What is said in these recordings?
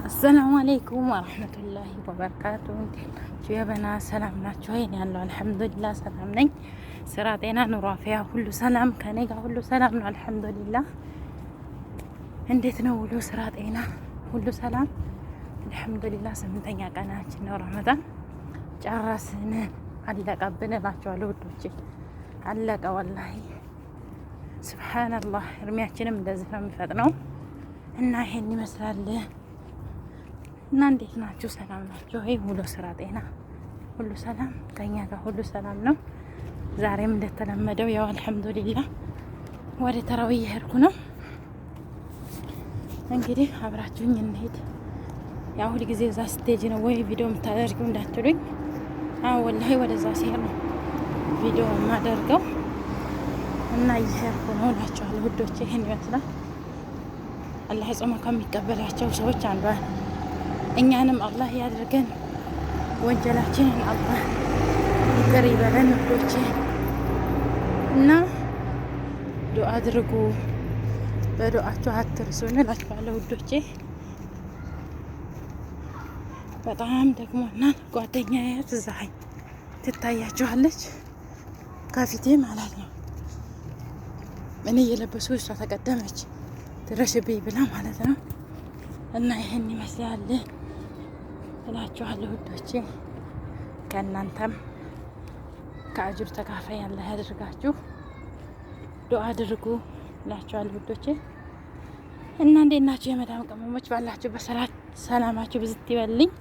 አሰላሙ አለይኩም ወረህመቱላሂ ወበረካቱ። እንዴት ናችሁ የበና ሰላም ናችሁ? እኔ ያለው አልሐምዱሊላህ ሰላም ነኝ። ስራ፣ ጤና፣ ኑሮ፣ አፍያ ሁሉ ሰላም ከኔ ጋር ሁሉ ሰላም ነው አልሐምዱሊላህ። እንዴት ነው ውሎ? ስራ፣ ጤና ሁሉ ሰላም አልሐምዱሊላህ። 8ኛ ቀናችን ነው ረመዳን ጨረስን። አለቀብን እላችኋለሁ ውዶቼ፣ አለቀ ወላሂ ሱብሃነላህ። እድሜያችንም እንደዚህ ነው የሚፈጥነው እና ይሄን ይመስላል። እና እንዴት ናችሁ? ሰላም ናችሁ? ውሎ ስራ፣ ጤና ሁሉ ሰላም ከኛ ጋር ሁሉ ሰላም ነው። ዛሬም እንደተለመደው ያው አልሐምዱሊላህ ወደ ተራዊህ እየሄድኩ ነው። እንግዲህ አብራችሁኝ እንሄድ። ያው ሁል ጊዜ እዛ ስቴጅ ነው ወይ ቪዲዮ የምታደርጊው እንዳትሉኝ። አዎ ወላሂ ወደዛ ሲሄድ ነው ቪዲዮ የማደርገው እና እየሄድኩ ነው እላችኋለሁ ውዶቼ። ይሄን ይመስላል። አላህ ጾም ከሚቀበላቸው ሰዎች አንዷ እኛንም አላህ ያድርገን። ወንጀላችንን አላህ ይቅር ይበለን ውዶቼ። እና ዱአ አድርጉ፣ በዱአችሁ አትርሱን እላችኋለሁ ውዶቼ። በጣም ደግሞናል። ጓደኛዬ ትዛኝ ትታያችኋለች ከፊቴ ማለት ነው። እኔ እየለበሱ እሷ ተቀደመች ትረሽብኝ ብላ ማለት ነው። እና ይሄን ይመስላል እላችኋለሁ ውዶቼ። ከእናንተም ከአጅር ተካፋይ ያለህ ያድርጋችሁ። ዱአ አድርጉ እላችኋለሁ ውዶቼ። እና እንዴት ናችሁ የመዳም ቅመሞች? ባላችሁ በሰላማችሁ ብዝት ይበልኝ።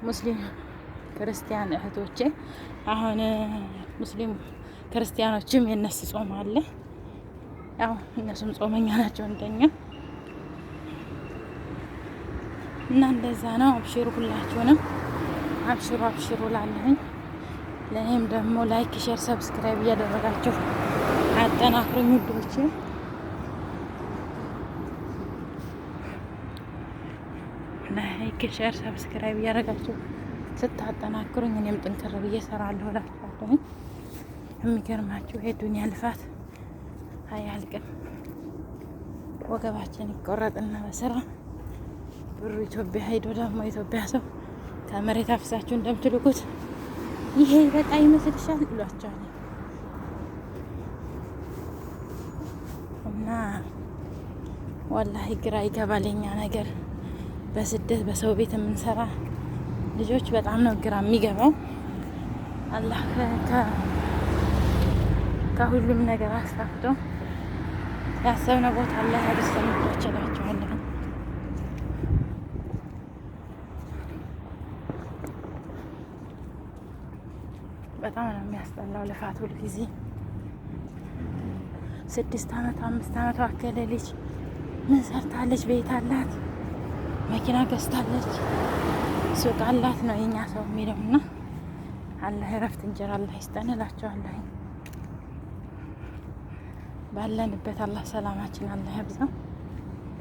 ሙስሊም ክርስቲያን እህቶቼ፣ አሁን ሙስሊም ክርስቲያኖችም የነሱ ጾም አለ። ያው እነሱም ጾመኛ ናቸው እንደኛ እና እንደዛ ነው። አብሽሩ፣ ሁላችሁንም አብሽሩ አብሽሩ ላለሁኝ። ለእኔም ደግሞ ላይክ፣ ሼር፣ ሰብስክራይብ እያደረጋችሁ አጠናክሩኝ ውዶቼ። ላይክ፣ ሼር፣ ሰብስክራይብ እያደረጋችሁ ስታጠናክሩኝ እኔም ጥንክር ብዬ እሰራለሁ እላችኋለሁኝ። የሚገርማችሁ የዱንያ ልፋት አያልቅም። ወገባችን ይቆረጥና በስራ ብሩ ኢትዮጵያ ሄዶ ደግሞ ኢትዮጵያ ሰው ከመሬት አፍሳችሁ እንደምትልኩት ይሄ በቃ ይመስልሻል ይሏቸዋል። እና ወላሂ ግራ ይገባል የኛ ነገር። በስደት በሰው ቤት የምንሰራ ልጆች በጣም ነው ግራ የሚገባው። አላህ ከሁሉም ነገር አስታፍቶ ያሰብነው ቦታ አላህ ያደርሰን እላችኋለሁ። በጣም ነው የሚያስጠላው ልፋት ሁልጊዜ። 6 አመት 5 አመት ዋከለ ልጅ ምን ሰርታለች? ቤት አላት፣ መኪና ገዝታለች፣ ሱቅ አላት ነው የኛ ሰው የሚለው። እና አላህ የረፍት እንጀራ አላህ ይስጠን እላችኋለሁ። ባለንበት አላህ ሰላማችን አላህ ያብዛው።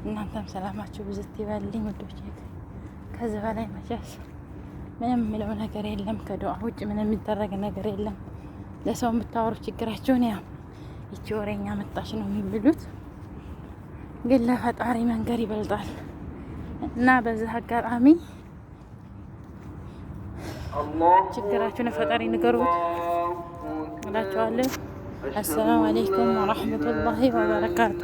እናንተም ሰላማችሁ ብዝት ይበልኝ ውዶቼ። ከዚህ በላይ መቼስ ምንም የሚለው ነገር የለም። ከዱዓ ውጭ ምንም የሚደረግ ነገር የለም። ለሰው የምታወሩ ችግራቸውን ያው ይቺ ወሬኛ መጣሽ ነው የሚሉት፣ ግን ለፈጣሪ መንገር ይበልጣል። እና በዚህ አጋጣሚ ችግራችሁን ፈጣሪ ንገሩት እላችኋለሁ። አሰላሙ አለይኩም ወረህመቱላሂ ወበረካቱ።